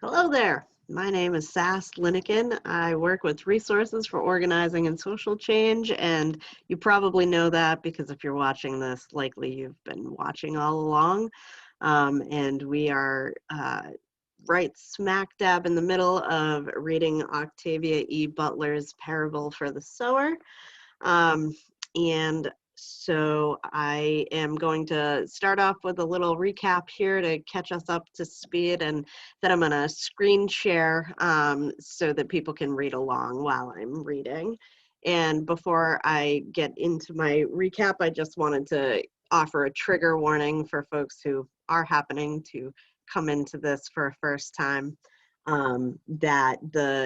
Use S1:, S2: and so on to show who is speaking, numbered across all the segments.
S1: Hello there. My name is Sass Linnekin. I work with resources for organizing and social change, and you probably know that because if you're watching this, likely you've been watching all along. And we are right smack dab in the middle of reading Octavia E. Butler's Parable for the Sower. And so I am going to start off with a little recap here to catch us up to speed, and then I'm going to screen share so that people can read along while I'm reading. And before I get into my recap, I just wanted to offer a trigger warning for folks who are happening to come into this for a first time. That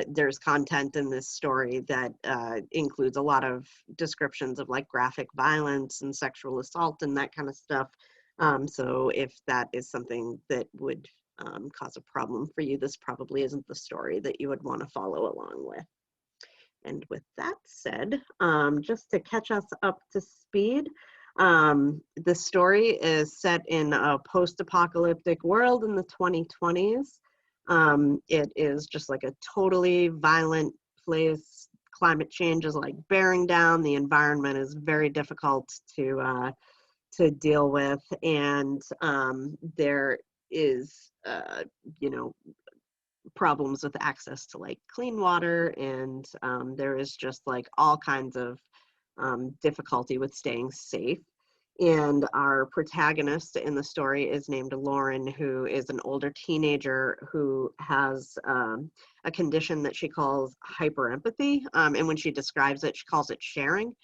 S1: there's content in this story that includes a lot of descriptions of like graphic violence and sexual assault and that kind of stuff. So if that is something that would cause a problem for you, this probably isn't the story that you would want to follow along with. And with that said, just to catch us up to speed, the story is set in a post-apocalyptic world in the 2020s. It is just like a totally violent place. Climate change is like bearing down. The environment is very difficult to deal with, and there is, problems with access to like clean water, and there is just like all kinds of difficulty with staying safe. And our protagonist in the story is named Lauren, who is an older teenager who has a condition that she calls hyperempathy. And when she describes it, she calls it sharing,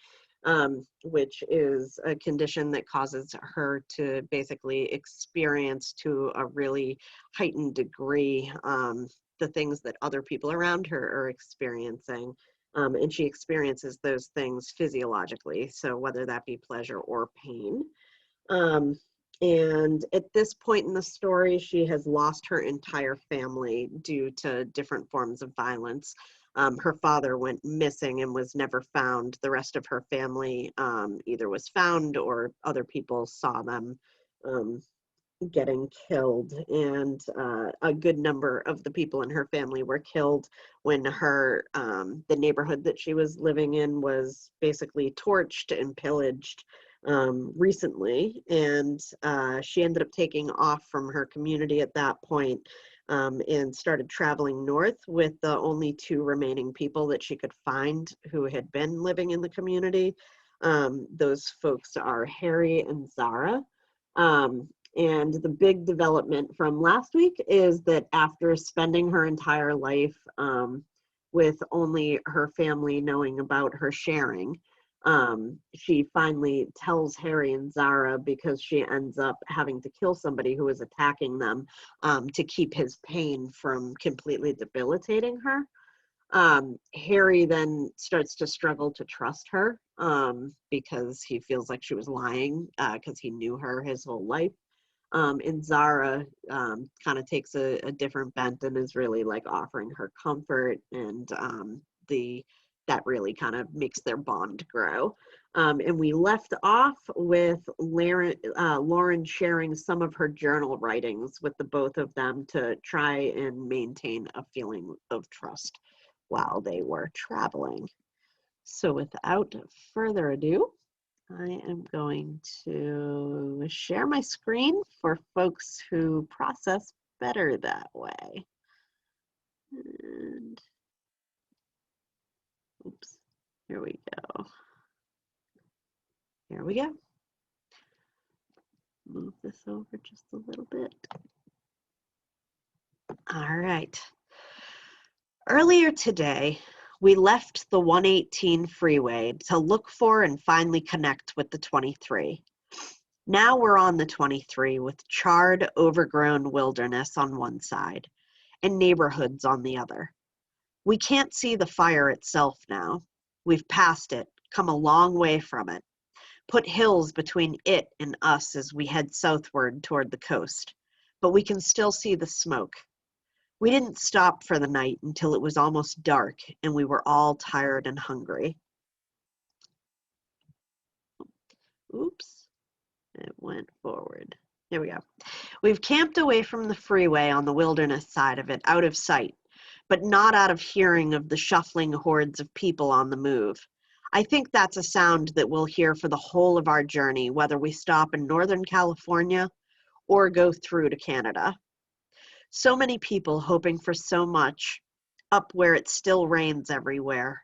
S1: which is a condition that causes her to basically experience to a really heightened degree the things that other people around her are experiencing. And she experiences those things physiologically, so whether that be pleasure or pain. And at this point in the story, she has lost her entire family due to different forms of violence. Her father went missing and was never found. The rest of her family either was found or other people saw them getting killed, and a good number of the people in her family were killed when the neighborhood that she was living in was basically torched and pillaged recently, and she ended up taking off from her community at that point, and started traveling north with the only two remaining people that she could find who had been living in the community. Those folks are Harry and Zara. And the big development from last week is that after spending her entire life with only her family knowing about her sharing, she finally tells Harry and Zara because she ends up having to kill somebody who is attacking them to keep his pain from completely debilitating her. Harry then starts to struggle to trust her because he feels like she was lying because he knew her his whole life. And Zara kind of takes a different bent and is really like offering her comfort, and that really kind of makes their bond grow. And we left off with Lauren sharing some of her journal writings with the both of them to try and maintain a feeling of trust while they were traveling. So without further ado, I am going to share my screen for folks who process better that way. And oops, here we go. Here we go. Move this over just a little bit. All right. Earlier today, we left the 118 freeway to look for and finally connect with the 23. Now we're on the 23 with charred, overgrown wilderness on one side and neighborhoods on the other. We can't see the fire itself now. We've passed it, come a long way from it, put hills between it and us as we head southward toward the coast, but we can still see the smoke. We didn't stop for the night until it was almost dark and we were all tired and hungry. Oops, it went forward. Here we go. We've camped away from the freeway on the wilderness side of it, out of sight, but not out of hearing of the shuffling hordes of people on the move. I think that's a sound that we'll hear for the whole of our journey, whether we stop in Northern California or go through to Canada. So many people hoping for so much up where it still rains everywhere,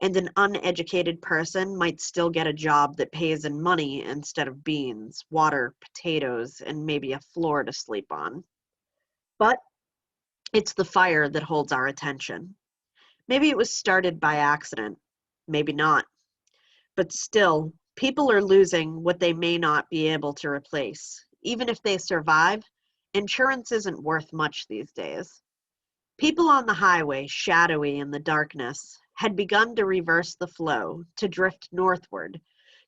S1: and an uneducated person might still get a job that pays in money instead of beans, water, potatoes, and maybe a floor to sleep on. But it's the fire that holds our attention. Maybe it was started by accident, maybe not. But still, people are losing what they may not be able to replace. Even if they survive, insurance isn't worth much these days. People on the highway, shadowy in the darkness, had begun to reverse the flow, to drift northward,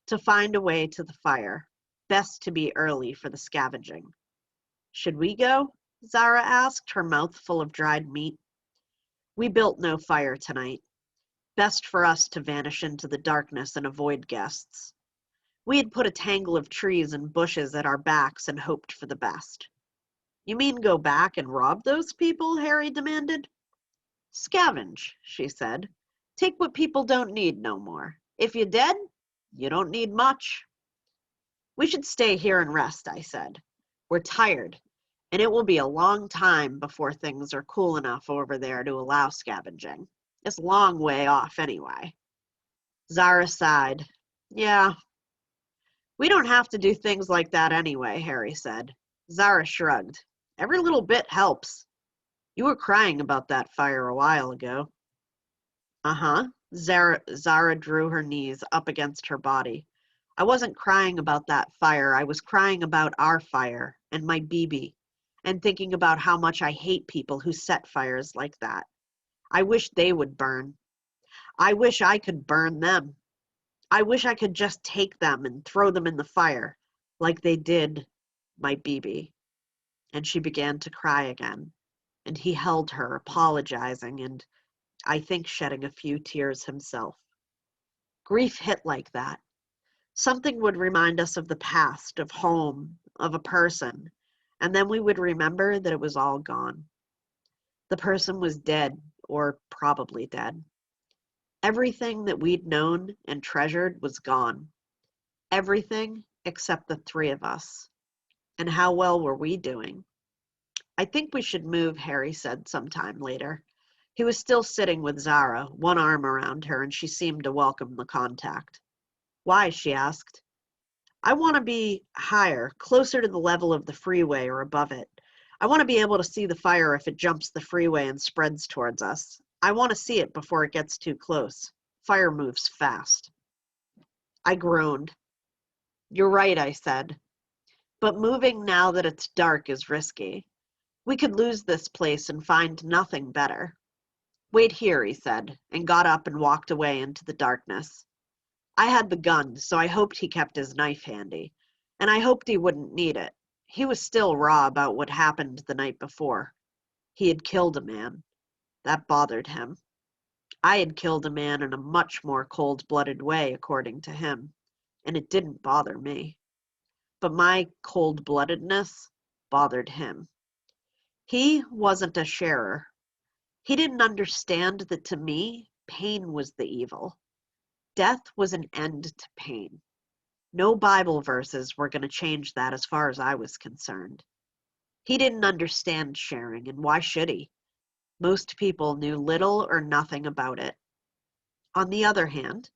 S1: to find a way to the fire. Best to be early for the scavenging. Should we go? Zara asked, her mouth full of dried meat. We built no fire tonight. Best for us to vanish into the darkness and avoid guests. We had put a tangle of trees and bushes at our backs and hoped for the best. You mean go back and rob those people? Harry demanded. Scavenge, she said. Take what people don't need no more. If you're dead, you don't need much. We should stay here and rest, I said. We're tired, and it will be a long time before things are cool enough over there to allow scavenging. It's a long way off anyway. Zara sighed. Yeah. We don't have to do things like that anyway, Harry said. Zara shrugged. Every little bit helps. You were crying about that fire a while ago. Uh-huh. Zara drew her knees up against her body. I wasn't crying about that fire. I was crying about our fire and my BB, and thinking about how much I hate people who set fires like that. I wish they would burn. I wish I could burn them. I wish I could just take them and throw them in the fire, like they did my BB. And she began to cry again, and he held her, apologizing and, I think, shedding a few tears himself. Grief hit like that. Something would remind us of the past, of home, of a person, and then we would remember that it was all gone. The person was dead, or probably dead. Everything that we'd known and treasured was gone. Everything except the three of us. And how well were we doing? I think we should move, Harry said sometime later. He was still sitting with Zara, one arm around her, and she seemed to welcome the contact. Why? She asked. I want to be higher, closer to the level of the freeway or above it. I want to be able to see the fire if it jumps the freeway and spreads towards us. I want to see it before it gets too close. Fire moves fast. I groaned. You're right, I said. But moving now that it's dark is risky. We could lose this place and find nothing better. Wait here, he said, and got up and walked away into the darkness. I had the gun, so I hoped he kept his knife handy, and I hoped he wouldn't need it. He was still raw about what happened the night before. He had killed a man. That bothered him. I had killed a man in a much more cold-blooded way, according to him, and it didn't bother me. But my cold-bloodedness bothered him. He wasn't a sharer. He didn't understand that to me, pain was the evil. Death was an end to pain. No Bible verses were going to change that as far as I was concerned. He didn't understand sharing, and why should he? Most people knew little or nothing about it. On the other hand,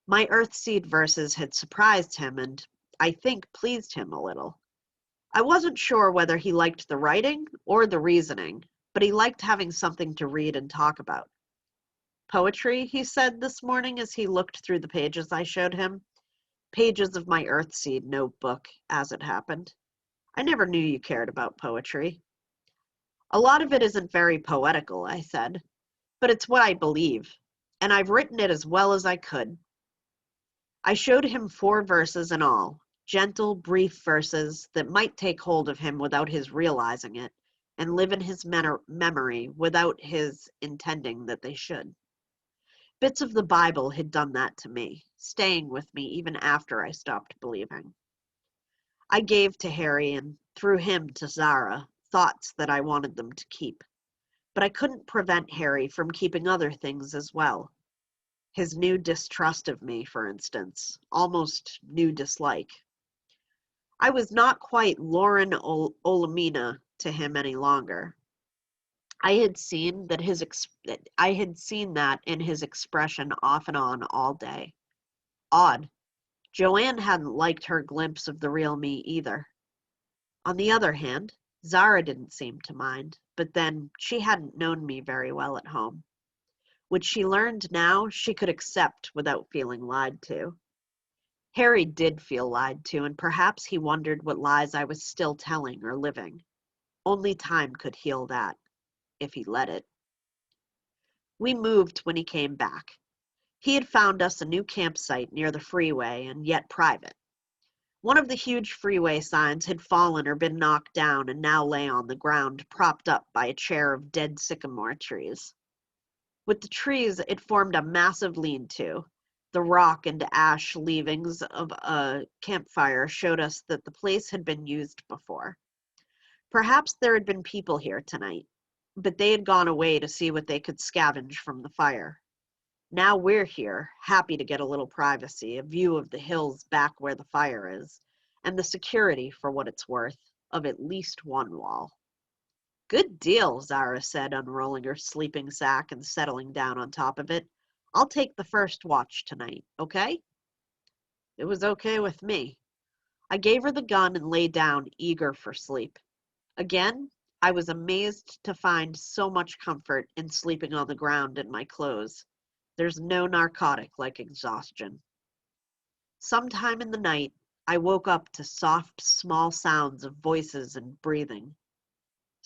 S1: my Earthseed verses had surprised him and, I think, pleased him a little. I wasn't sure whether he liked the writing or the reasoning, but he liked having something to read and talk about. Poetry, he said this morning as he looked through the pages I showed him. Pages of my Earthseed notebook, as it happened. I never knew you cared about poetry. A lot of it isn't very poetical, I said, but it's what I believe, and I've written it as well as I could. I showed him 4 verses in all, gentle, brief verses that might take hold of him without his realizing it, and live in his memory without his intending that they should. Bits of the Bible had done that to me, staying with me even after I stopped believing. I gave to Harry and through him to Zara thoughts that I wanted them to keep. But I couldn't prevent Harry from keeping other things as well. His new distrust of me, for instance, almost new dislike. I was not quite Lauren Olamina to him any longer. I had seen that in his expression off and on all day. Odd. Joanne hadn't liked her glimpse of the real me either. On the other hand, Zara didn't seem to mind, but then she hadn't known me very well at home. What she learned now, she could accept without feeling lied to. Harry did feel lied to, and perhaps he wondered what lies I was still telling or living. Only time could heal that, if he let it. We moved when he came back. He had found us a new campsite near the freeway and yet private. One of the huge freeway signs had fallen or been knocked down and now lay on the ground, propped up by a chair of dead sycamore trees. With the trees, it formed a massive lean-to. The rock and ash leavings of a campfire showed us that the place had been used before. Perhaps there had been people here tonight, but they had gone away to see what they could scavenge from the fire. Now we're here, happy to get a little privacy, a view of the hills back where the fire is, and the security, for what it's worth, of at least one wall. Good deal, Zara said, unrolling her sleeping sack and settling down on top of it. I'll take the first watch tonight, okay? It was okay with me. I gave her the gun and lay down, eager for sleep. Again, I was amazed to find so much comfort in sleeping on the ground in my clothes. There's no narcotic like exhaustion. Sometime in the night, I woke up to soft, small sounds of voices and breathing.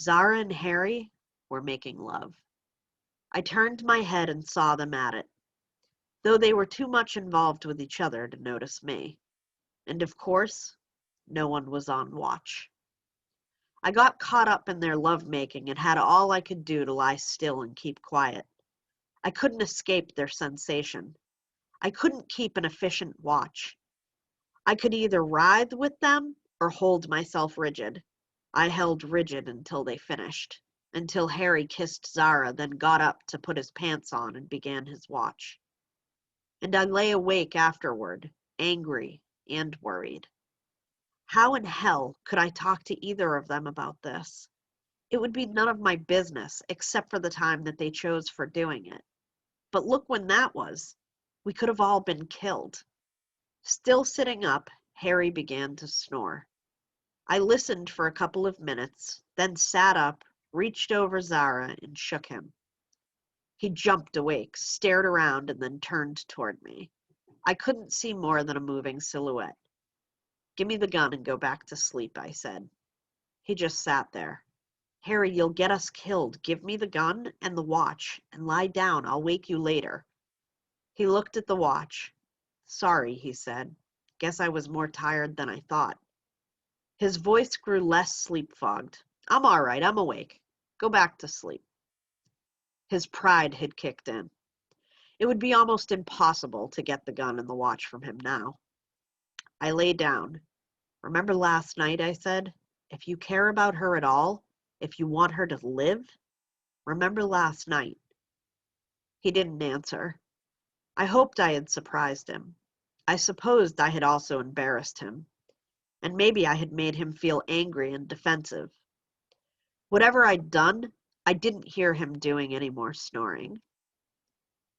S1: Zara and Harry were making love. I turned my head and saw them at it, though they were too much involved with each other to notice me. And of course, no one was on watch. I got caught up in their lovemaking and had all I could do to lie still and keep quiet. I couldn't escape their sensation. I couldn't keep an efficient watch. I could either writhe with them or hold myself rigid. I held rigid until they finished, until Harry kissed Zara, then got up to put his pants on and began his watch. And I lay awake afterward, angry and worried. How in hell could I talk to either of them about this? It would be none of my business, except for the time that they chose for doing it. But look when that was. We could have all been killed. Still sitting up, Harry began to snore. I listened for a couple of minutes, then sat up, reached over Zara, and shook him. He jumped awake, stared around, and then turned toward me. I couldn't see more than a moving silhouette. Give me the gun and go back to sleep, I said. He just sat there. Harry, you'll get us killed. Give me the gun and the watch, and lie down. I'll wake you later. He looked at the watch. Sorry, he said. Guess I was more tired than I thought. His voice grew less sleep-fogged. I'm all right. I'm awake. Go back to sleep. His pride had kicked in. It would be almost impossible to get the gun and the watch from him now. I lay down. Remember last night, I said? If you care about her at all, if you want her to live, remember last night. He didn't answer. I hoped I had surprised him. I supposed I had also embarrassed him. And maybe I had made him feel angry and defensive. Whatever I'd done, I didn't hear him doing any more snoring.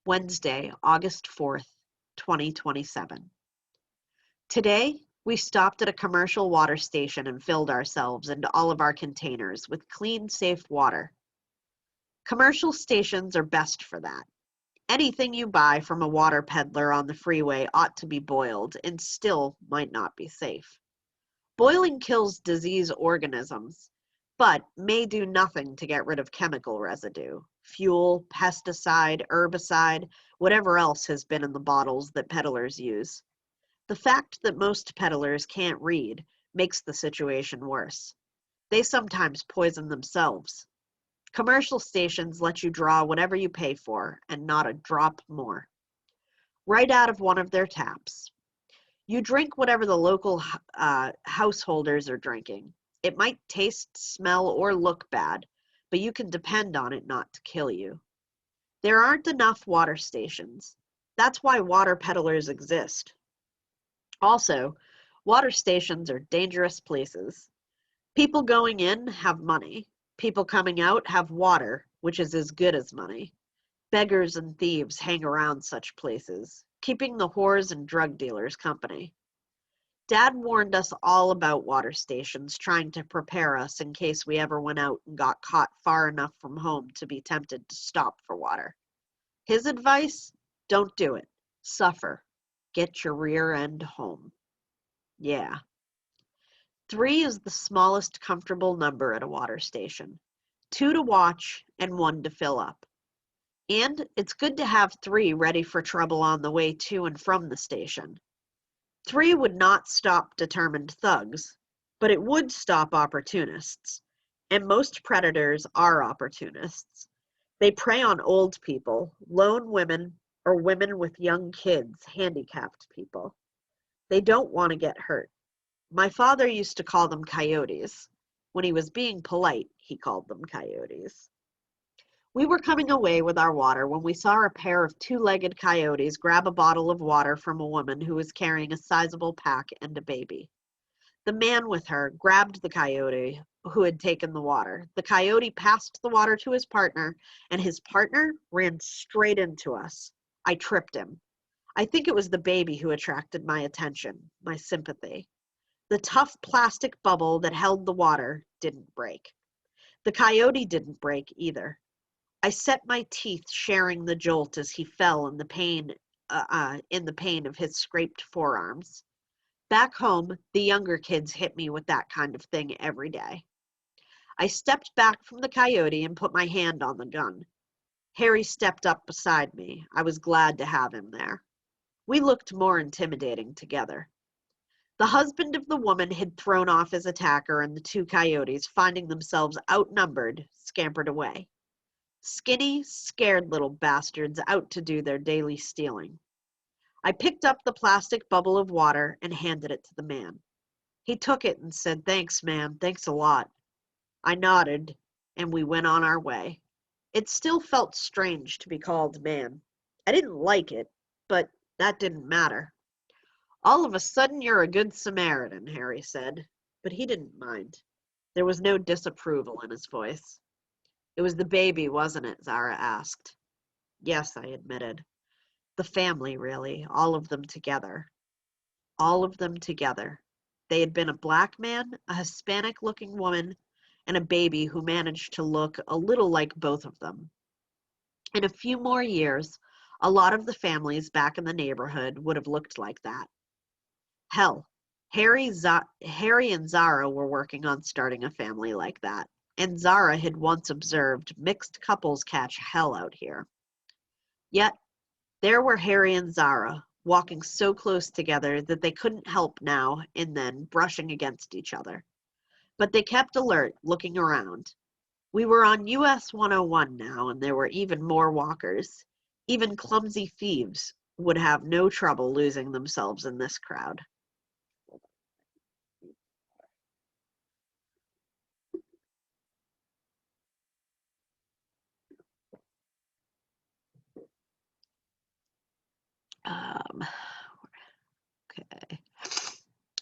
S1: Wednesday, August 4th, 2027. Today, we stopped at a commercial water station and filled ourselves and all of our containers with clean, safe water. Commercial stations are best for that. Anything you buy from a water peddler on the freeway ought to be boiled and still might not be safe. Boiling kills disease organisms, but may do nothing to get rid of chemical residue, fuel, pesticide, herbicide, whatever else has been in the bottles that peddlers use. The fact that most peddlers can't read makes the situation worse. They sometimes poison themselves. Commercial stations let you draw whatever you pay for and not a drop more. Right out of one of their taps. You drink whatever the local householders are drinking. It might taste, smell, or look bad, but you can depend on it not to kill you. There aren't enough water stations. That's why water peddlers exist. Also, water stations are dangerous places. People going in have money. People coming out have water, which is as good as money. Beggars and thieves hang around such places, keeping the whores and drug dealers company. Dad warned us all about water stations, trying to prepare us in case we ever went out and got caught far enough from home to be tempted to stop for water. His advice? Don't do it. Suffer. Get your rear end home. Yeah. 3 is the smallest comfortable number at a water station. 2 to watch and 1 to fill up. And it's good to have 3 ready for trouble on the way to and from the station. 3 would not stop determined thugs, but it would stop opportunists. And most predators are opportunists. They prey on old people, lone women, or women with young kids, handicapped people. They don't want to get hurt. My father used to call them coyotes. When he was being polite, he called them coyotes. We were coming away with our water when we saw a pair of 2-legged coyotes grab a bottle of water from a woman who was carrying a sizable pack and a baby. The man with her grabbed the coyote who had taken the water. The coyote passed the water to his partner, and his partner ran straight into us. I tripped him. I think it was the baby who attracted my attention, my sympathy. The tough plastic bubble that held the water didn't break. The coyote didn't break either. I set my teeth sharing the jolt as he fell in the pain of his scraped forearms. Back home, the younger kids hit me with that kind of thing every day. I stepped back from the coyote and put my hand on the gun. Harry stepped up beside me. I was glad to have him there. We looked more intimidating together. The husband of the woman had thrown off his attacker, and the 2 coyotes, finding themselves outnumbered, scampered away. Skinny, scared little bastards out to do their daily stealing. I picked up the plastic bubble of water and handed it to the man. He took it and said, "Thanks, man, thanks a lot." I nodded, and we went on our way. It still felt strange to be called man. I didn't like it, but that didn't matter. "All of a sudden you're a good Samaritan," Harry said, but he didn't mind. There was no disapproval in his voice. "It was the baby, wasn't it?" Zara asked. "Yes," I admitted. "The family, really, all of them together." All of them together. They had been a black man, a Hispanic-looking woman, and a baby who managed to look a little like both of them. In a few more years, a lot of the families back in the neighborhood would have looked like that. Hell, Harry and Zara were working on starting a family like that, and Zara had once observed mixed couples catch hell out here. Yet, there were Harry and Zara, walking so close together that they couldn't help now and then brushing against each other. But they kept alert, looking around. We were on US 101 now, and there were even more walkers. Even clumsy thieves would have no trouble losing themselves in this crowd. Okay.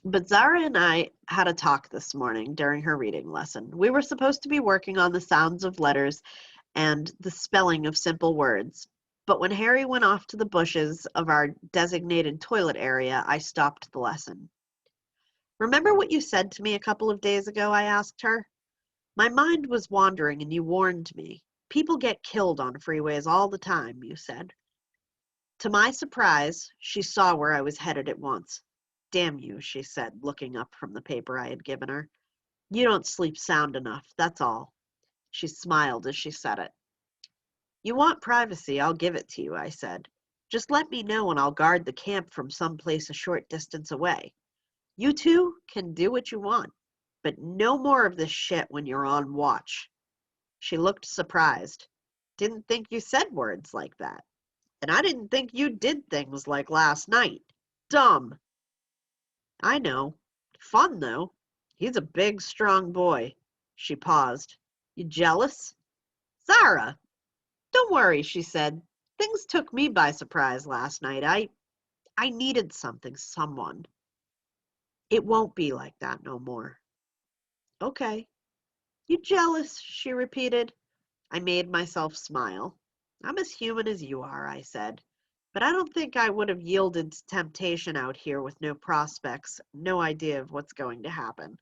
S1: But Zara and I had a talk this morning during her reading lesson. We were supposed to be working on the sounds of letters and the spelling of simple words. But when Harry went off to the bushes of our designated toilet area, I stopped the lesson. "Remember what you said to me a couple of days ago?" I asked her. "My mind was wandering and you warned me. People get killed on freeways all the time," you said. To my surprise, she saw where I was headed at once. "Damn you," she said, looking up from the paper I had given her. "You don't sleep sound enough, that's all." She smiled as she said it. "You want privacy, I'll give it to you," I said. "Just let me know and I'll guard the camp from someplace a short distance away. You two can do what you want, but no more of this shit when you're on watch." She looked surprised. "Didn't think you said words like that. And I didn't think you did things like last night. Dumb." I know. Fun, though. He's a big, strong boy. She paused. You jealous? Zara! Don't worry, she said. Things took me by surprise last night. I needed something, someone. It won't be like that no more. Okay. You jealous, she repeated. I made myself smile. I'm as human as you are, I said. But I don't think I would have yielded to temptation out here with no prospects, no idea of what's going to happen.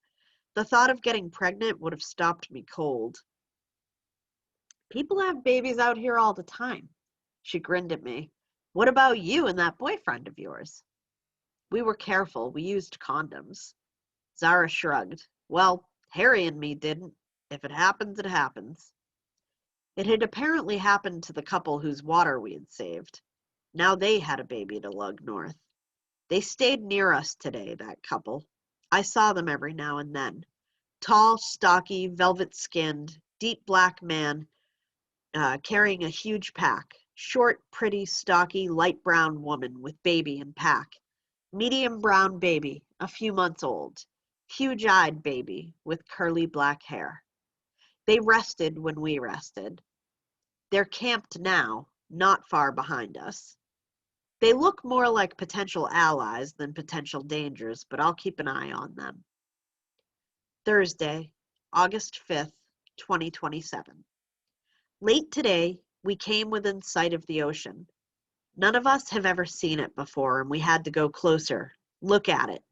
S1: The thought of getting pregnant would have stopped me cold. People have babies out here all the time. She grinned at me. What about you and that boyfriend of yours? We were careful. We used condoms. Zara shrugged. Well, Harry and me didn't. If it happens, it happens. It had apparently happened to the couple whose water we had saved. Now they had a baby to lug north. They stayed near us today, that couple. I saw them every now and then. Tall, stocky, velvet-skinned, deep black man carrying a huge pack. Short, pretty, stocky, light brown woman with baby and pack. Medium brown baby, a few months old. Huge-eyed baby with curly black hair. They rested when we rested. They're camped now, not far behind us. They look more like potential allies than potential dangers, but I'll keep an eye on them. Thursday, August 5th, 2027. Late today, we came within sight of the ocean. None of us have ever seen it before, and we had to go closer, look at it,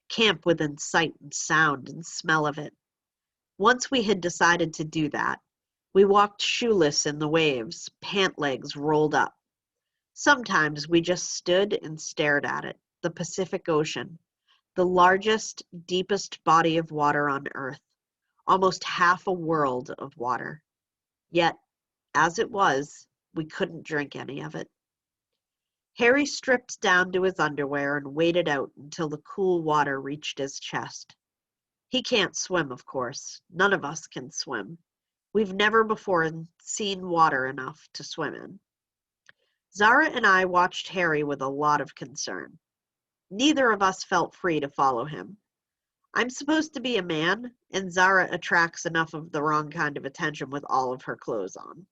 S1: camp within sight and sound and smell of it. Once we had decided to do that, we walked shoeless in the waves, pant legs rolled up. Sometimes we just stood and stared at it, the Pacific Ocean, the largest, deepest body of water on Earth, almost half a world of water. Yet, as it was, we couldn't drink any of it. Harry stripped down to his underwear and waded out until the cool water reached his chest. He can't swim, of course. None of us can swim. We've never before seen water enough to swim in. Zara and I watched Harry with a lot of concern. Neither of us felt free to follow him. I'm supposed to be a man, and Zara attracts enough of the wrong kind of attention with all of her clothes on.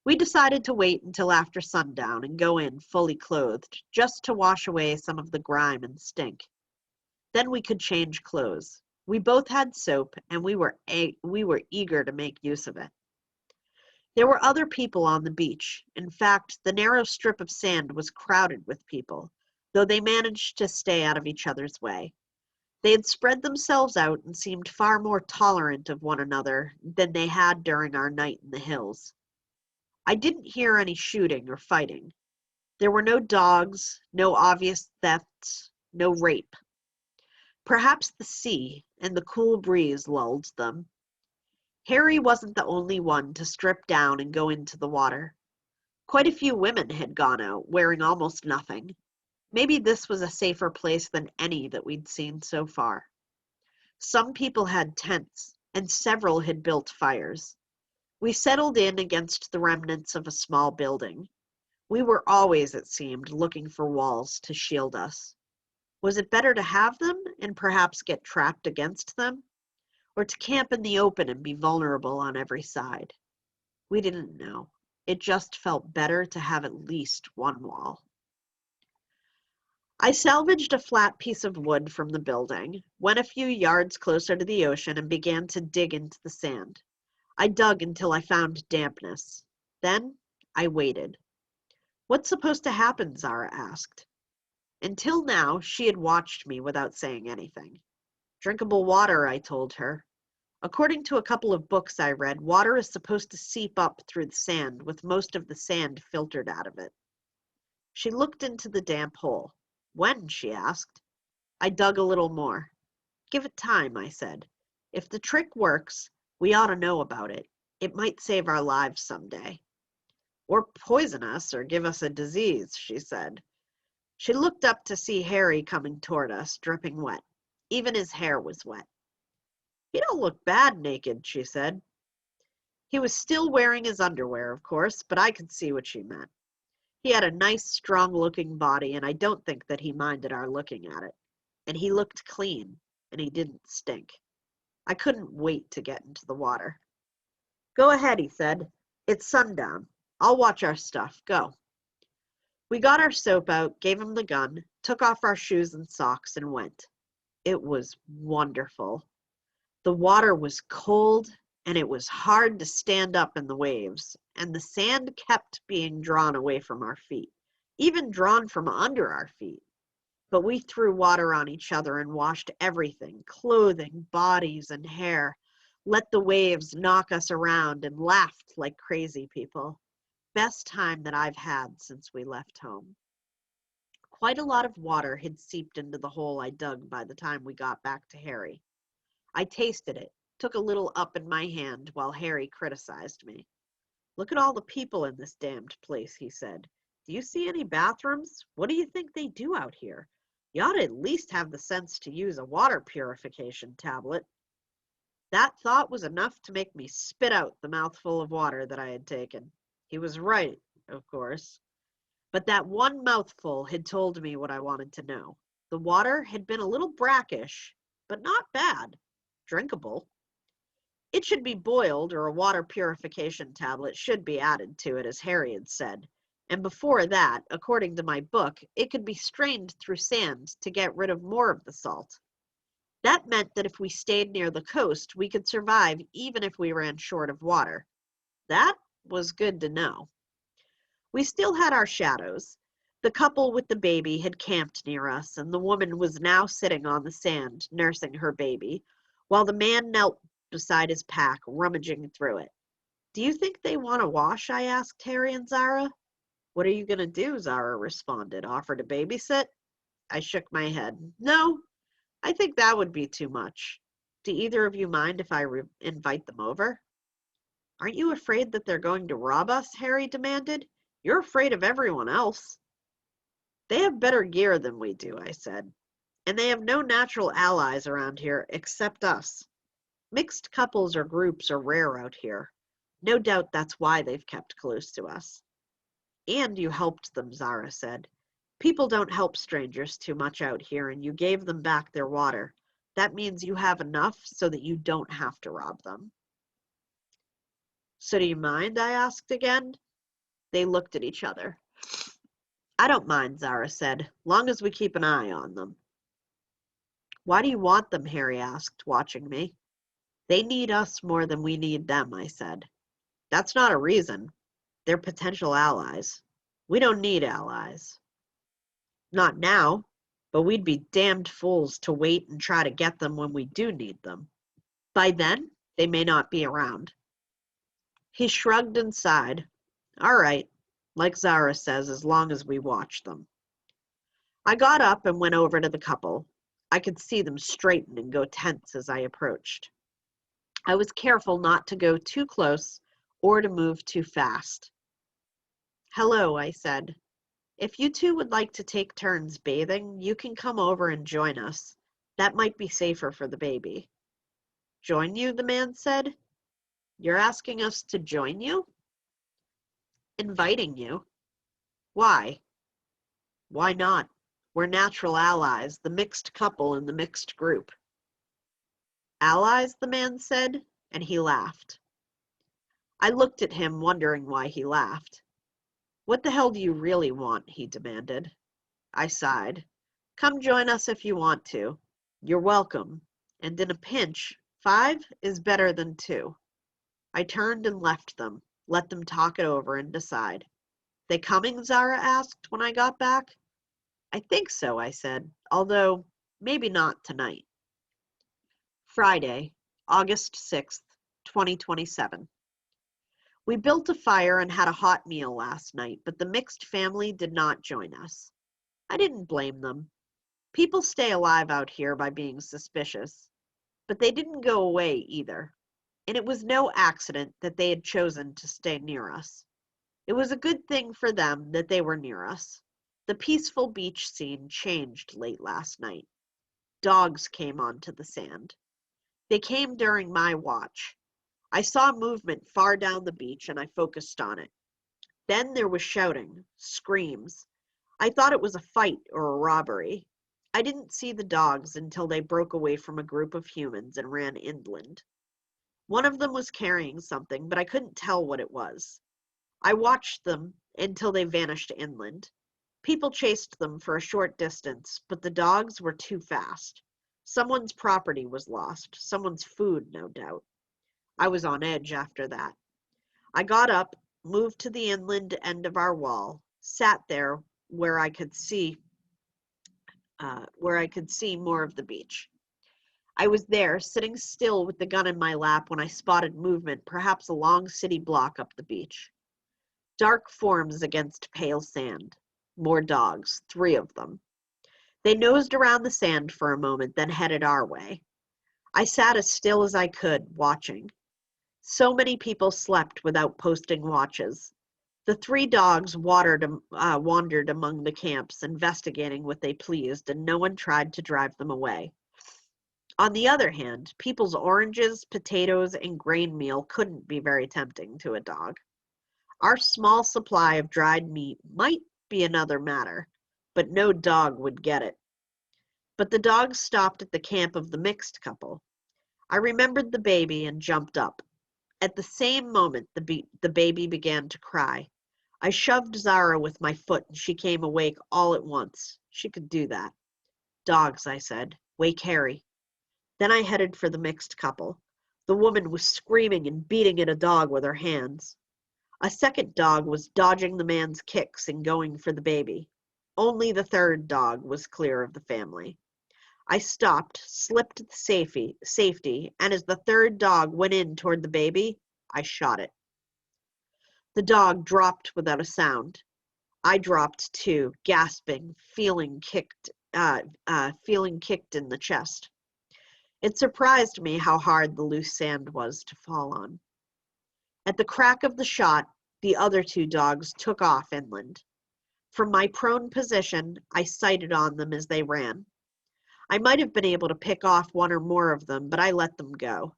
S1: We decided to wait until after sundown and go in fully clothed, just to wash away some of the grime and stink. Then we could change clothes. We both had soap, and we were eager to make use of it. There were other people on the beach. In fact, the narrow strip of sand was crowded with people, though they managed to stay out of each other's way. They had spread themselves out and seemed far more tolerant of one another than they had during our night in the hills. I didn't hear any shooting or fighting. There were no dogs, no obvious thefts, no rape. Perhaps the sea and the cool breeze lulled them. Harry wasn't the only one to strip down and go into the water. Quite a few women had gone out, wearing almost nothing. Maybe this was a safer place than any that we'd seen so far. Some people had tents, and several had built fires. We settled in against the remnants of a small building. We were always, it seemed, looking for walls to shield us. Was it better to have them and perhaps get trapped against them? Or to camp in the open and be vulnerable on every side? We didn't know. It just felt better to have at least one wall. I salvaged a flat piece of wood from the building, went a few yards closer to the ocean, and began to dig into the sand. I dug until I found dampness. Then I waited. What's supposed to happen? Zara asked. Until now, she had watched me without saying anything. Drinkable water, I told her. According to a couple of books I read, water is supposed to seep up through the sand, with most of the sand filtered out of it. She looked into the damp hole. When? She asked. I dug a little more. Give it time, I said. If the trick works, we ought to know about it. It might save our lives someday. Or poison us or give us a disease, she said. She looked up to see Harry coming toward us, dripping wet. Even his hair was wet. You don't look bad naked, she said. He was still wearing his underwear, of course, but I could see what she meant. He had a nice, strong-looking body, and I don't think that he minded our looking at it. and he looked clean, and he didn't stink. I couldn't wait to get into the water. Go ahead, he said. It's sundown. I'll watch our stuff. Go. We got our soap out, gave him the gun, took off our shoes and socks, and went. It was wonderful. The water was cold, and it was hard to stand up in the waves, and the sand kept being drawn away from our feet, even drawn from under our feet. But we threw water on each other and washed everything, clothing, bodies, and hair, let the waves knock us around, and laughed like crazy people. Best time that I've had since we left home. Quite a lot of water had seeped into the hole I dug by the time we got back to Harry. I tasted it, took a little up in my hand while Harry criticized me. Look at all the people in this damned place, he said. Do you see any bathrooms? What do you think they do out here? You ought to at least have the sense to use a water purification tablet. That thought was enough to make me spit out the mouthful of water that I had taken. He was right, of course. But that one mouthful had told me what I wanted to know. The water had been a little brackish, but not bad. Drinkable. It should be boiled, or a water purification tablet should be added to it, as Harry had said. And before that, according to my book, it could be strained through sand to get rid of more of the salt. That meant that if we stayed near the coast, we could survive even if we ran short of water. That was good to know. We still had our shadows. The couple with the baby had camped near us, and the woman was now sitting on the sand, nursing her baby, while the man knelt beside his pack, rummaging through it. Do you think they want to wash? I asked Harry and Zara. What are you going to do? Zara responded. Offer to babysit? I shook my head. No, I think that would be too much. Do either of you mind if I invite them over? Aren't you afraid that they're going to rob us? Harry demanded. You're afraid of everyone else. They have better gear than we do, I said. And they have no natural allies around here except us. Mixed couples or groups are rare out here. No doubt that's why they've kept close to us. And you helped them, Zara said. People don't help strangers too much out here, and you gave them back their water. That means you have enough so that you don't have to rob them. So do you mind? I asked again. They looked at each other. I don't mind, Zara said, long as we keep an eye on them. Why do you want them? Harry asked, watching me. They need us more than we need them, I said. That's not a reason. They're potential allies. We don't need allies. Not now, but we'd be damned fools to wait and try to get them when we do need them. By then, they may not be around. He shrugged and sighed. All right, like Zara says, as long as we watch them. I got up and went over to the couple. I could see them straighten and go tense as I approached. I was careful not to go too close or to move too fast. Hello, I said. If you two would like to take turns bathing, you can come over and join us. That might be safer for the baby. Join you, the man said. You're asking us to join you? Inviting you. Why? Why not? We're natural allies, the mixed couple in the mixed group. Allies, the man said, and he laughed. I looked at him, wondering why he laughed. What the hell do you really want? He demanded. I sighed. Come join us if you want to. You're welcome. And in a pinch, 5 is better than 2. I turned and left them, let them talk it over and decide. They coming? Zara asked when I got back. I think so, I said, although maybe not tonight. Friday, August 6th, 2027. We built a fire and had a hot meal last night, but the mixed family did not join us. I didn't blame them. People stay alive out here by being suspicious, but they didn't go away either, and it was no accident that they had chosen to stay near us. It was a good thing for them that they were near us. The peaceful beach scene changed late last night. Dogs came onto the sand. They came during my watch. I saw movement far down the beach and I focused on it. Then there was shouting, screams. I thought it was a fight or a robbery. I didn't see the dogs until they broke away from a group of humans and ran inland. One of them was carrying something, but I couldn't tell what it was. I watched them until they vanished inland. People chased them for a short distance, but the dogs were too fast. Someone's property was lost, someone's food, no doubt. I was on edge after that. I got up, moved to the inland end of our wall, sat there where I could see more of the beach. I was there, sitting still with the gun in my lap when I spotted movement, perhaps a long city block up the beach. Dark forms against pale sand. More dogs, 3 of them. They nosed around the sand for a moment, then headed our way. I sat as still as I could, watching. So many people slept without posting watches. The 3 dogs wandered among the camps, investigating what they pleased, and no one tried to drive them away. On the other hand, people's oranges, potatoes, and grain meal couldn't be very tempting to a dog. Our small supply of dried meat might be another matter, but no dog would get it. But the dogs stopped at the camp of the mixed couple. I remembered the baby and jumped up. At the same moment, the baby began to cry. I shoved Zara with my foot and she came awake all at once. She could do that. Dogs, I said. Wake Harry. Then I headed for the mixed couple. The woman was screaming and beating at a dog with her hands. A second dog was dodging the man's kicks and going for the baby. Only the third dog was clear of the family. I stopped, slipped to safety, and as the third dog went in toward the baby, I shot it. The dog dropped without a sound. I dropped too, gasping, feeling kicked in the chest. It surprised me how hard the loose sand was to fall on. At the crack of the shot, the other 2 dogs took off inland. From my prone position, I sighted on them as they ran. I might have been able to pick off 1 or more of them, but I let them go.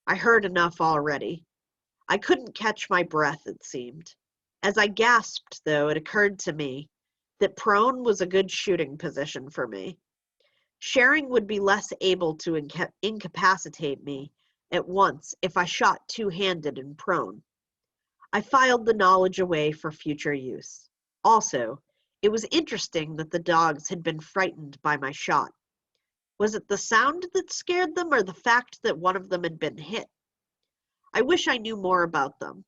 S1: I heard enough already. I couldn't catch my breath, it seemed. As I gasped, though, it occurred to me that prone was a good shooting position for me. Sharing would be less able to incapacitate me at once if I shot two-handed and prone. I filed the knowledge away for future use. Also, it was interesting that the dogs had been frightened by my shot. Was it the sound that scared them or the fact that one of them had been hit? I wish I knew more about them.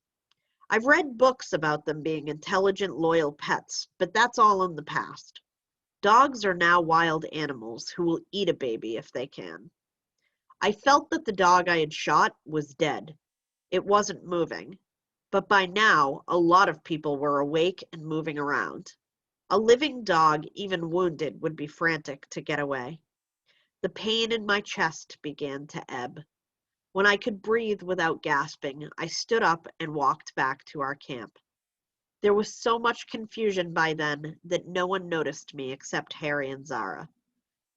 S1: I've read books about them being intelligent, loyal pets, but that's all in the past. Dogs are now wild animals who will eat a baby if they can. I felt that the dog I had shot was dead. It wasn't moving. But by now, a lot of people were awake and moving around. A living dog, even wounded, would be frantic to get away. The pain in my chest began to ebb. When I could breathe without gasping, I stood up and walked back to our camp. There was so much confusion by then that no one noticed me except Harry and Zara.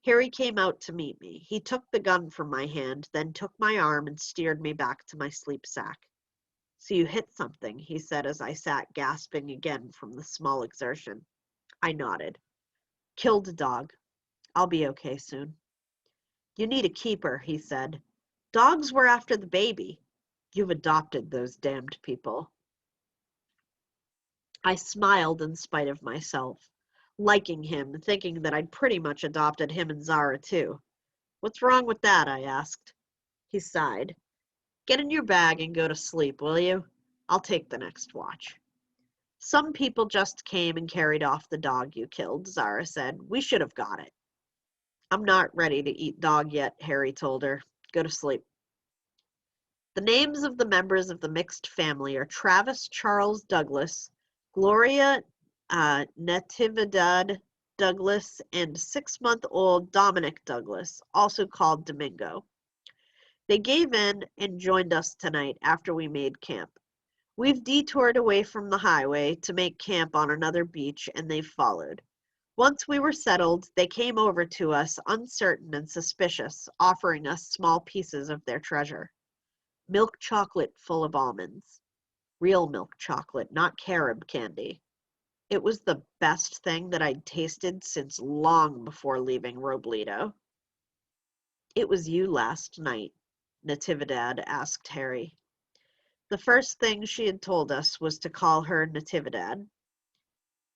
S1: Harry came out to meet me. He took the gun from my hand, then took my arm and steered me back to my sleep sack. So you hit something, he said as I sat gasping again from the small exertion. I nodded. Killed a dog. I'll be okay soon. You need a keeper, he said. Dogs were after the baby. You've adopted those damned people. I smiled in spite of myself, liking him, thinking that I'd pretty much adopted him and Zara too. What's wrong with that? I asked. He sighed. Get in your bag and go to sleep, will you? I'll take the next watch. Some people just came and carried off the dog you killed, Zara said. We should have got it. I'm not ready to eat dog yet, Harry told her. Go to sleep. The names of the members of the mixed family are Travis Charles Douglas, Gloria Natividad Douglas, and 6-month-old Dominic Douglas, also called Domingo. They gave in and joined us tonight after we made camp. We've detoured away from the highway to make camp on another beach, and they've followed. Once we were settled, they came over to us, uncertain and suspicious, offering us small pieces of their treasure. Milk chocolate full of almonds. Real milk chocolate, not carob candy. It was the best thing that I'd tasted since long before leaving Robledo. It was you last night, Natividad asked Harry. The first thing she had told us was to call her Natividad.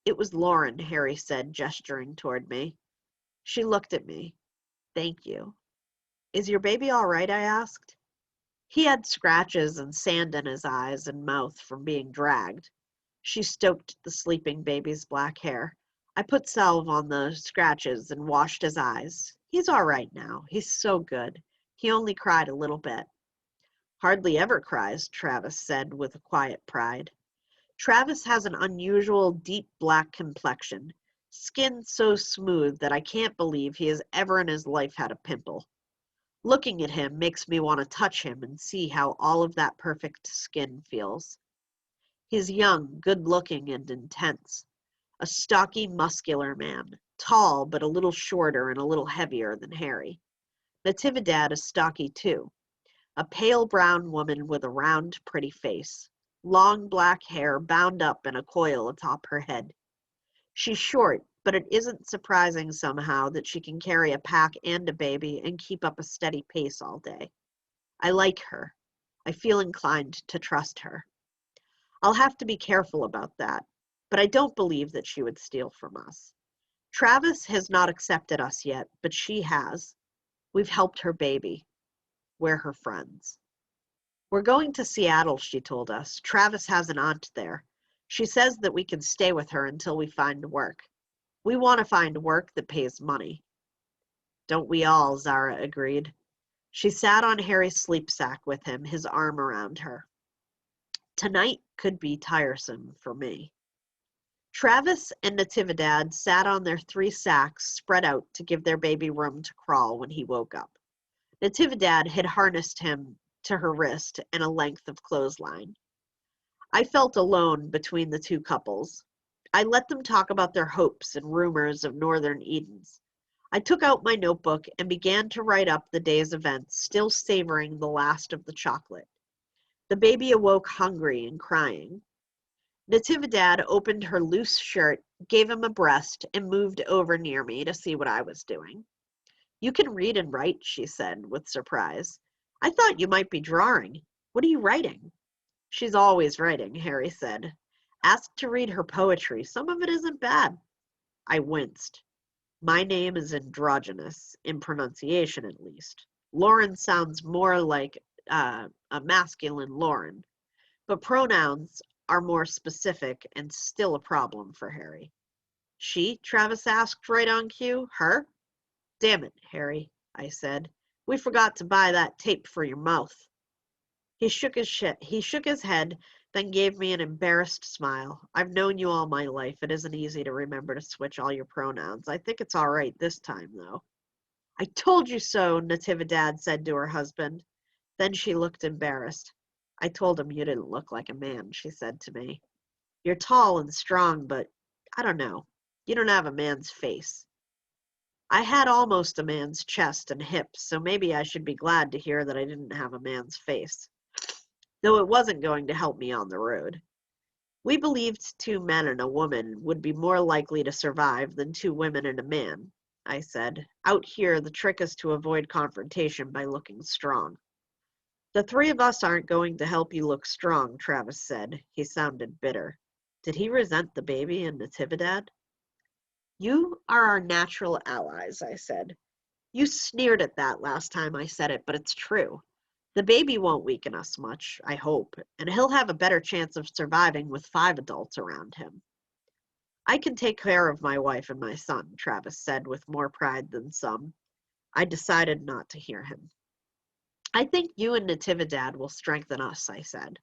S1: It was Lauren, Harry said, gesturing toward me. She looked at me. Thank you. Is your baby all right? I asked. He had scratches and sand in his eyes and mouth from being dragged. She stroked the sleeping baby's black hair. I put salve on the scratches and washed his eyes. He's all right now. He's so good. He only cried a little bit. Hardly ever cries, Travis said with a quiet pride. Travis has an unusual deep black complexion, skin so smooth that I can't believe he has ever in his life had a pimple. Looking at him makes me want to touch him and see how all of that perfect skin feels. He's young, good-looking, and intense. A stocky, muscular man, tall but a little shorter and a little heavier than Harry. Natividad is stocky too. A pale brown woman with a round, pretty face. Long black hair bound up in a coil atop her head. She's short, but it isn't surprising somehow that she can carry a pack and a baby and keep up a steady pace all day. I like her. I feel inclined to trust her. I'll have to be careful about that, but I don't believe that she would steal from us. Travis has not accepted us yet, but she has. We've helped her baby. We're her friends. We're going to Seattle, she told us. Travis has an aunt there. She says that we can stay with her until we find work. We want to find work that pays money. Don't we all, Zara agreed. She sat on Harry's sleep sack with him, his arm around her. Tonight could be tiresome for me. Travis and Natividad sat on their 3 sacks spread out to give their baby room to crawl when he woke up. Natividad had harnessed him to her wrist and a length of clothesline. I felt alone between the 2 couples. I let them talk about their hopes and rumors of northern Edens. I took out my notebook and began to write up the day's events, still savoring the last of the chocolate. The baby awoke hungry and crying. Natividad opened her loose shirt, gave him a breast, and moved over near me to see what I was doing. You can read and write, she said with surprise. I thought you might be drawing. What are you writing? She's always writing, Harry said. Asked to read her poetry. Some of it isn't bad. I winced. My name is androgynous, in pronunciation at least. Lauren sounds more like a masculine Lauren, but pronouns are more specific and still a problem for Harry. She? Travis asked right on cue. Her? Damn it, Harry, I said. We forgot to buy that tape for your mouth. He shook his head, then gave me an embarrassed smile. I've known you all my life. It isn't easy to remember to switch all your pronouns. I think it's all right this time, though. I told you so, Natividad said to her husband. Then she looked embarrassed. I told him you didn't look like a man, she said to me. You're tall and strong, but I don't know. You don't have a man's face. I had almost a man's chest and hips, so maybe I should be glad to hear that I didn't have a man's face. Though it wasn't going to help me on the road. We believed 2 men and a woman would be more likely to survive than 2 women and a man, I said. Out here, the trick is to avoid confrontation by looking strong. The 3 of us aren't going to help you look strong, Travis said. He sounded bitter. Did he resent the baby and Natividad? You are our natural allies, I said. You sneered at that last time I said it, but it's true. The baby won't weaken us much, I hope, and he'll have a better chance of surviving with 5 adults around him. I can take care of my wife and my son, Travis said with more pride than some. I decided not to hear him. I think you and Natividad will strengthen us, I said.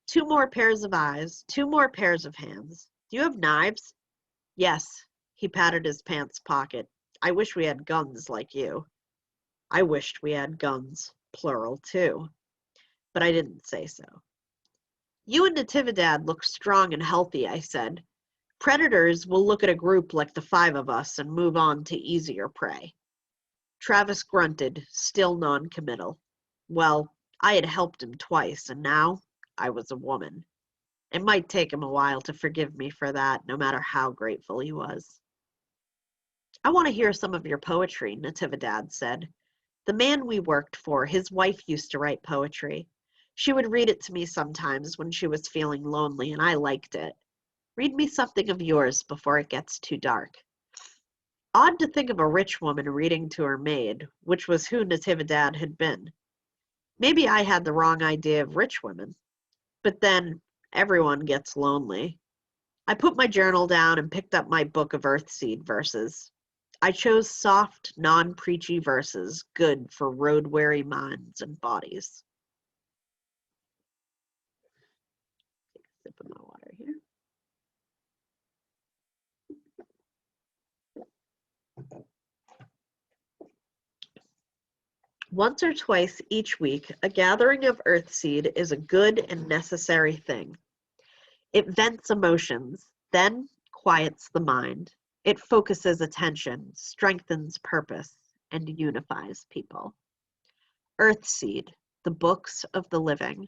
S1: 2 more pairs of eyes, 2 more pairs of hands. Do you have knives? Yes. He patted his pants pocket. I wish we had guns like you. I wished we had guns, plural, too. But I didn't say so. You and Natividad look strong and healthy, I said. Predators will look at a group like the 5 of us and move on to easier prey. Travis grunted, still non-committal. Well, I had helped him twice, and now I was a woman. It might take him a while to forgive me for that, no matter how grateful he was. I want to hear some of your poetry, Natividad said. The man we worked for, his wife used to write poetry. She would read it to me sometimes when she was feeling lonely, and I liked it. Read me something of yours before it gets too dark. Odd to think of a rich woman reading to her maid, which was who Natividad had been. Maybe I had the wrong idea of rich women. But then, everyone gets lonely. I put my journal down and picked up my book of earthseed verses. I chose soft, non-preachy verses, good for road-weary minds and bodies. Take a sip of my water here. Once or twice each week, a gathering of earthseed is a good and necessary thing. It vents emotions, then quiets the mind. It focuses attention, strengthens purpose, and unifies people. Earthseed, the Books of the Living.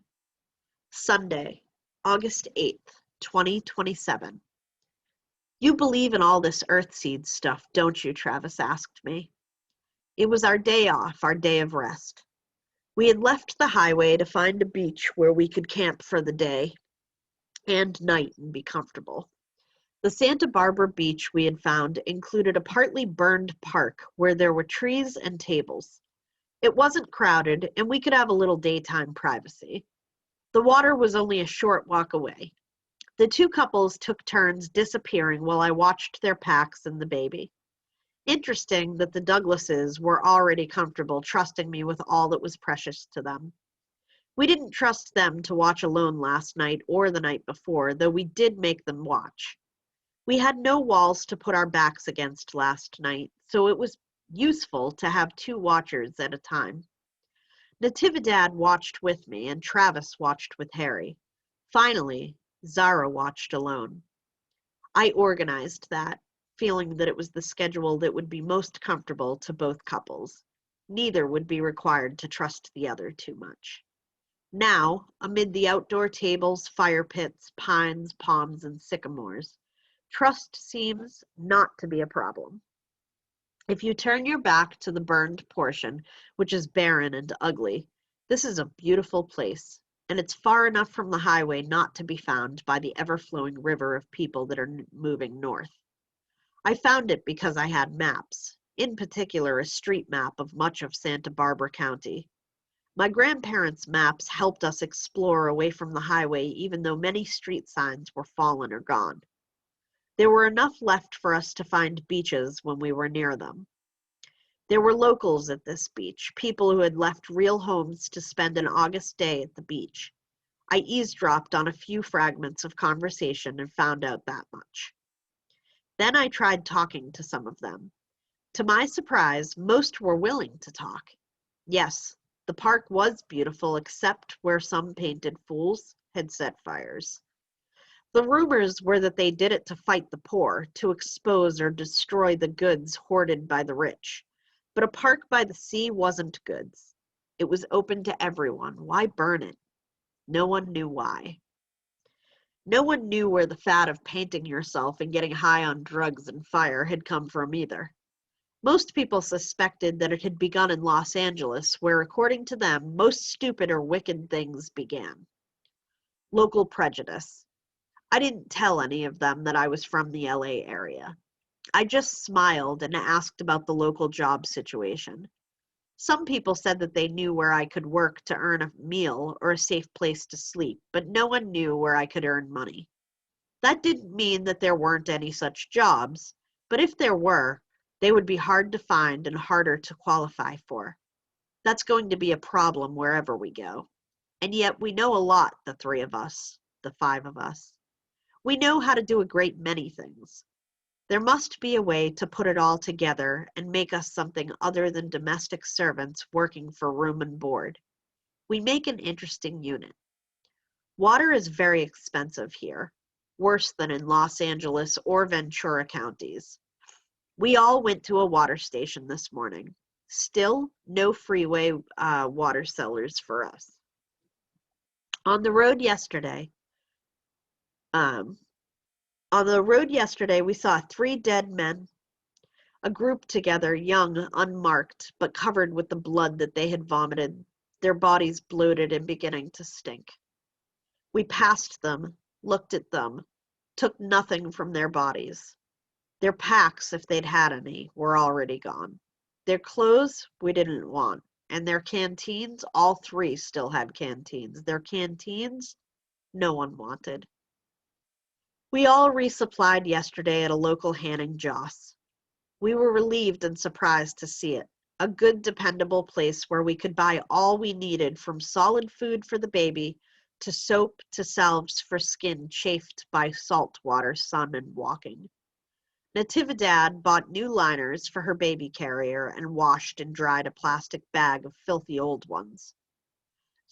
S1: Sunday, August 8th, 2027. You believe in all this earthseed stuff, don't you? Travis asked me. It was our day off, our day of rest. We had left the highway to find a beach where we could camp for the day and night and be comfortable. The Santa Barbara beach we had found included a partly burned park where there were trees and tables. It wasn't crowded, and we could have a little daytime privacy. The water was only a short walk away. The two couples took turns disappearing while I watched their packs and the baby. Interesting that the Douglases were already comfortable trusting me with all that was precious to them. We didn't trust them to watch alone last night or the night before, though we did make them watch. We had no walls to put our backs against last night, so it was useful to have two watchers at a time. Natividad watched with me, and Travis watched with Harry. Finally, Zara watched alone. I organized that, feeling that it was the schedule that would be most comfortable to both couples. Neither would be required to trust the other too much. Now, amid the outdoor tables, fire pits, pines, palms, and sycamores, trust seems not to be a problem. If you turn your back to the burned portion, which is barren and ugly, this is a beautiful place, and it's far enough from the highway not to be found by the ever-flowing river of people that are moving north. I found it because I had maps, in particular a street map of much of Santa Barbara County. My grandparents' maps helped us explore away from the highway even though many street signs were fallen or gone. There were enough left for us to find beaches when we were near them. There were locals at this beach, people who had left real homes to spend an August day at the beach. I eavesdropped on a few fragments of conversation and found out that much. Then I tried talking to some of them. To my surprise, most were willing to talk. Yes, the park was beautiful except where some painted fools had set fires. The rumors were that they did it to fight the poor, to expose or destroy the goods hoarded by the rich. But a park by the sea wasn't goods. It was open to everyone. Why burn it? No one knew why. No one knew where the fad of painting yourself and getting high on drugs and fire had come from either. Most people suspected that it had begun in Los Angeles, where, according to them, most stupid or wicked things began. Local prejudice. I didn't tell any of them that I was from the LA area. I just smiled and asked about the local job situation. Some people said that they knew where I could work to earn a meal or a safe place to sleep, but no one knew where I could earn money. That didn't mean that there weren't any such jobs, but if there were, they would be hard to find and harder to qualify for. That's going to be a problem wherever we go. And yet we know a lot, the three of us, the five of us. We know how to do a great many things. There must be a way to put it all together and make us something other than domestic servants working for room and board. We make an interesting unit. Water is very expensive here, worse than in Los Angeles or Ventura counties. We all went to a water station this morning. Still, no freeway water sellers for us. On the road yesterday, Um, on the road yesterday, we saw 3 dead men, a group together, young, unmarked, but covered with the blood that they had vomited, their bodies bloated and beginning to stink. We passed them, looked at them, took nothing from their bodies. Their packs, if they'd had any, were already gone. Their clothes, we didn't want. And their canteens, all 3 still had canteens. Their canteens, no one wanted. We all resupplied yesterday at a local Hanning Joss. We were relieved and surprised to see it. A good, dependable place where we could buy all we needed, from solid food for the baby to soap to salves for skin chafed by salt water, sun, and walking. Natividad bought new liners for her baby carrier and washed and dried a plastic bag of filthy old ones.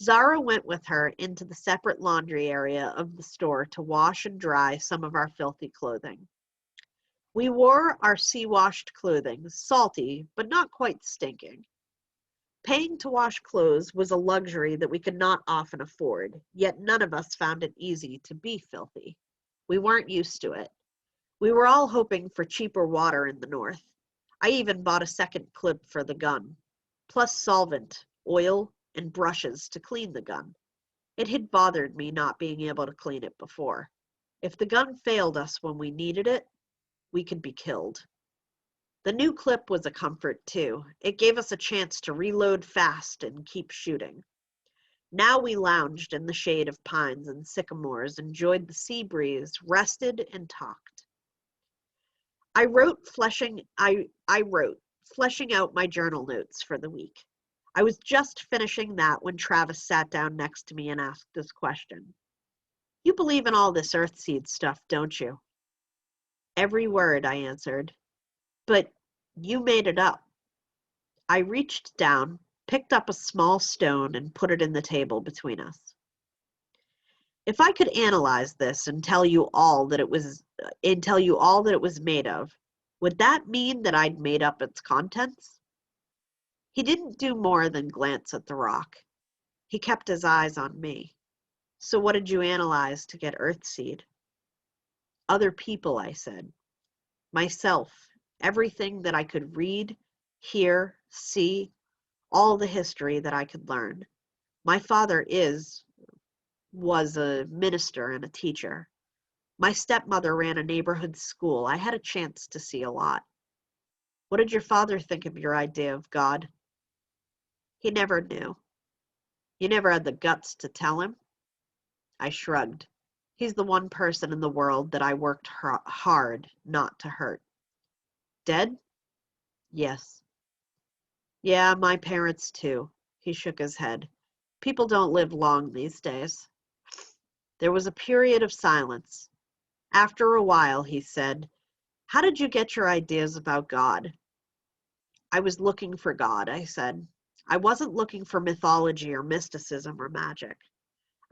S1: Zara went with her into the separate laundry area of the store to wash and dry some of our filthy clothing. We wore our sea-washed clothing, salty, but not quite stinking. Paying to wash clothes was a luxury that we could not often afford, yet none of us found it easy to be filthy. We weren't used to it. We were all hoping for cheaper water in the north. I even bought a second clip for the gun, plus solvent, oil, and brushes to clean the gun. It had bothered me not being able to clean it before. If the gun failed us when we needed it, we could be killed. The new clip was a comfort, too. It gave us a chance to reload fast and keep shooting. Now we lounged in the shade of pines and sycamores, enjoyed the sea breeze, rested, and talked. I wrote fleshing out my journal notes for the week. I was just finishing that when Travis sat down next to me and asked this question. You believe in all this earthseed stuff, don't you? Every word, I answered. But you made it up. I reached down, picked up a small stone, and put it in the table between us. If I could analyze this and tell you all that it was made of, would that mean that I'd made up its contents? He didn't do more than glance at the rock. He kept his eyes on me. So what did you analyze to get earthseed? Other people, I said. Myself, everything that I could read, hear, see, all the history that I could learn. My father was a minister and a teacher. My stepmother ran a neighborhood school. I had a chance to see a lot. What did your father think of your idea of God? He never knew. You never had the guts to tell him? I shrugged. He's the one person in the world that I worked hard not to hurt. Dead? Yes. Yeah, my parents too. He shook his head. People don't live long these days. There was a period of silence. After a while, he said, How did you get your ideas about God? I was looking for God, I said. I wasn't looking for mythology or mysticism or magic.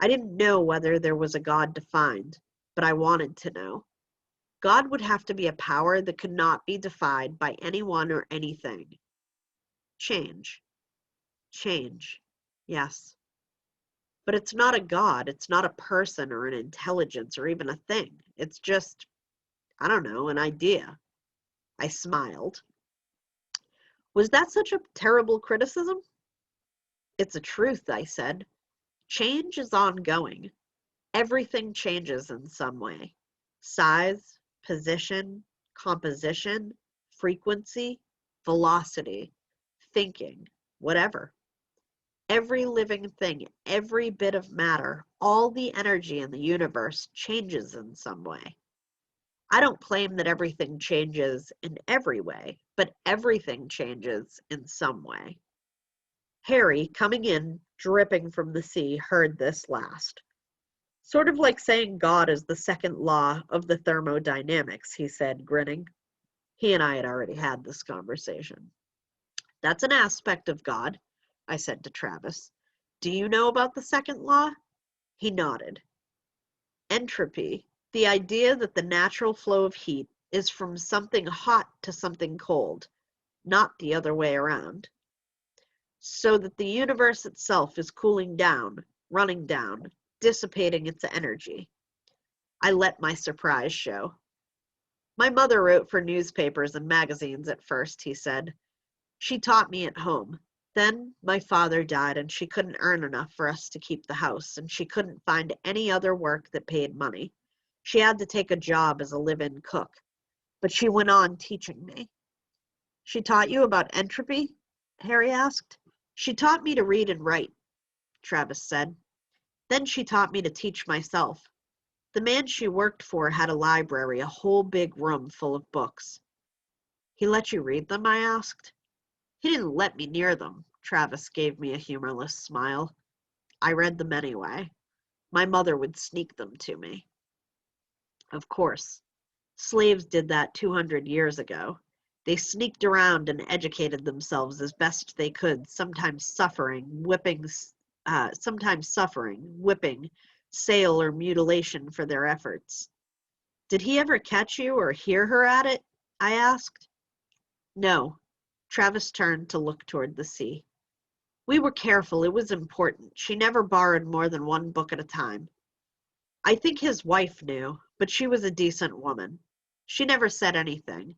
S1: I didn't know whether there was a God to find, but I wanted to know. God would have to be a power that could not be defied by anyone or anything. Change. Change. Yes. But it's not a God. It's not a person or an intelligence or even a thing. It's just, I don't know, an idea. I smiled. Was that such a terrible criticism? It's a truth, I said. Change is ongoing. Everything changes in some way. Size, position, composition, frequency, velocity, thinking, whatever. Every living thing, every bit of matter, all the energy in the universe changes in some way. I don't claim that everything changes in every way, but everything changes in some way. Harry, coming in, dripping from the sea, heard this last. Sort of like saying God is the second law of the thermodynamics, he said, grinning. He and I had already had this conversation. That's an aspect of God, I said to Travis. Do you know about the second law? He nodded. Entropy, the idea that the natural flow of heat is from something hot to something cold, not the other way around. So that the universe itself is cooling down, running down, dissipating its energy. I let my surprise show. My mother wrote for newspapers and magazines at first, he said. She taught me at home. Then my father died and she couldn't earn enough for us to keep the house, and she couldn't find any other work that paid money. She had to take a job as a live-in cook, but she went on teaching me. She taught you about entropy? Harry asked. She taught me to read and write, Travis said. Then she taught me to teach myself. The man she worked for had a library, a whole big room full of books. He let you read them? I asked. He didn't let me near them. Travis gave me a humorless smile. I read them anyway. My mother would sneak them to me. Of course. Slaves did that 200 years ago. They sneaked around and educated themselves as best they could, sometimes suffering, whipping, sale, or mutilation for their efforts. Did he ever catch you or hear her at it? I asked. No. Travis turned to look toward the sea. We were careful. It was important. She never borrowed more than one book at a time. I think his wife knew, but she was a decent woman. She never said anything.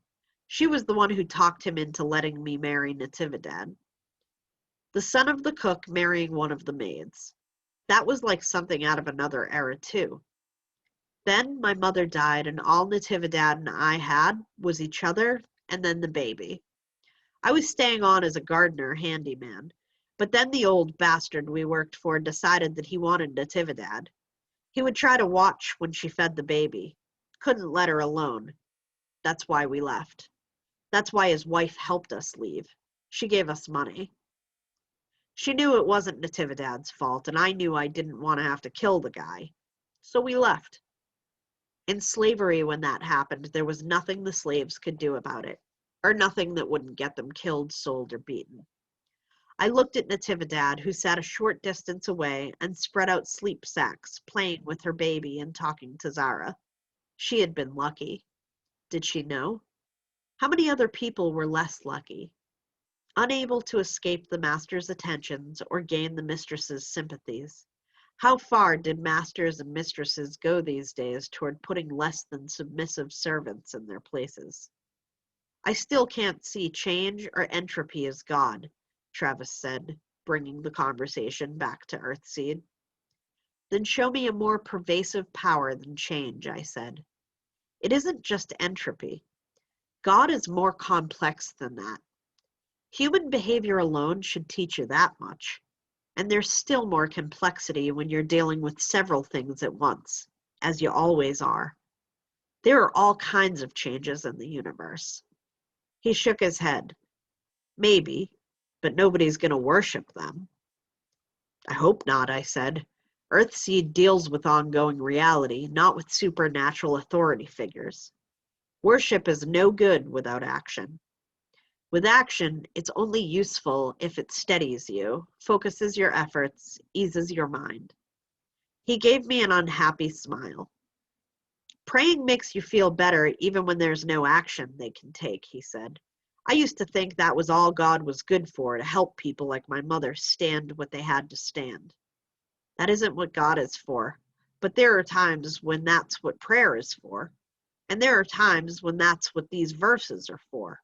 S1: She was the one who talked him into letting me marry Natividad. The son of the cook marrying one of the maids. That was like something out of another era, too. Then my mother died, and all Natividad and I had was each other and then the baby. I was staying on as a gardener handyman, but then the old bastard we worked for decided that he wanted Natividad. He would try to watch when she fed the baby. Couldn't let her alone. That's why we left. That's why his wife helped us leave. She gave us money. She knew it wasn't Natividad's fault, and I knew I didn't want to have to kill the guy. So we left. In slavery, when that happened, there was nothing the slaves could do about it, or nothing that wouldn't get them killed, sold, or beaten. I looked at Natividad, who sat a short distance away and spread out sleep sacks, playing with her baby and talking to Zara. She had been lucky. Did she know? How many other people were less lucky? Unable to escape the master's attentions or gain the mistress's sympathies. How far did masters and mistresses go these days toward putting less than submissive servants in their places? I still can't see change or entropy as God, Travis said, bringing the conversation back to Earthseed. Then show me a more pervasive power than change, I said. It isn't just entropy. God is more complex than that. Human behavior alone should teach you that much. And there's still more complexity when you're dealing with several things at once, as you always are. There are all kinds of changes in the universe. He shook his head. Maybe, but nobody's going to worship them. I hope not, I said. Earthseed deals with ongoing reality, not with supernatural authority figures. Worship is no good without action. With action, it's only useful if it steadies you, focuses your efforts, eases your mind. He gave me an unhappy smile. Praying makes you feel better even when there's no action they can take, he said. I used to think that was all God was good for, to help people like my mother stand what they had to stand. That isn't what God is for, but there are times when that's what prayer is for, and there are times when that's what these verses are for.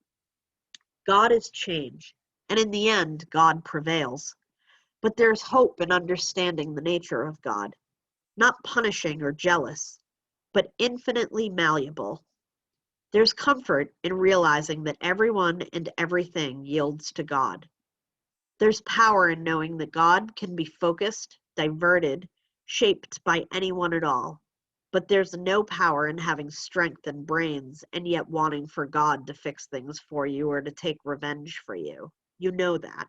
S1: God is change, and in the end, God prevails. But there's hope in understanding the nature of God, not punishing or jealous, but infinitely malleable. There's comfort in realizing that everyone and everything yields to God. There's power in knowing that God can be focused, diverted, shaped by anyone at all. But there's no power in having strength and brains and yet wanting for God to fix things for you or to take revenge for you. You know that.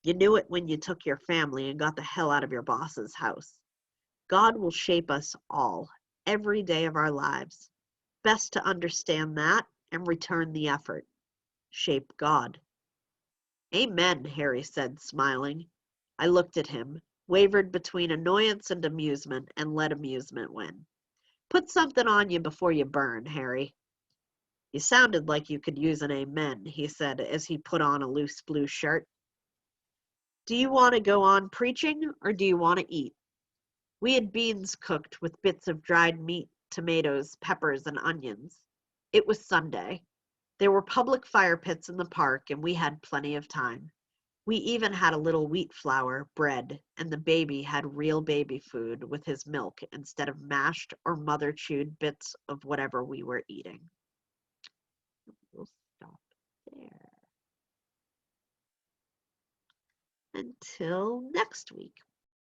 S1: You knew it when you took your family and got the hell out of your boss's house. God will shape us all, every day of our lives. Best to understand that and return the effort. Shape God. Amen, Harry said, smiling. I looked at him, wavered between annoyance and amusement, and let amusement win. Put something on you before you burn, Harry. You sounded like you could use an amen, he said as he put on a loose blue shirt. Do you want to go on preaching, or do you want to eat? We had beans cooked with bits of dried meat, tomatoes, peppers, and onions. It was Sunday. There were public fire pits in the park, and we had plenty of time. We even had a little wheat flour, bread, and the baby had real baby food with his milk instead of mashed or mother chewed bits of whatever we were eating. We'll stop there. Until next week.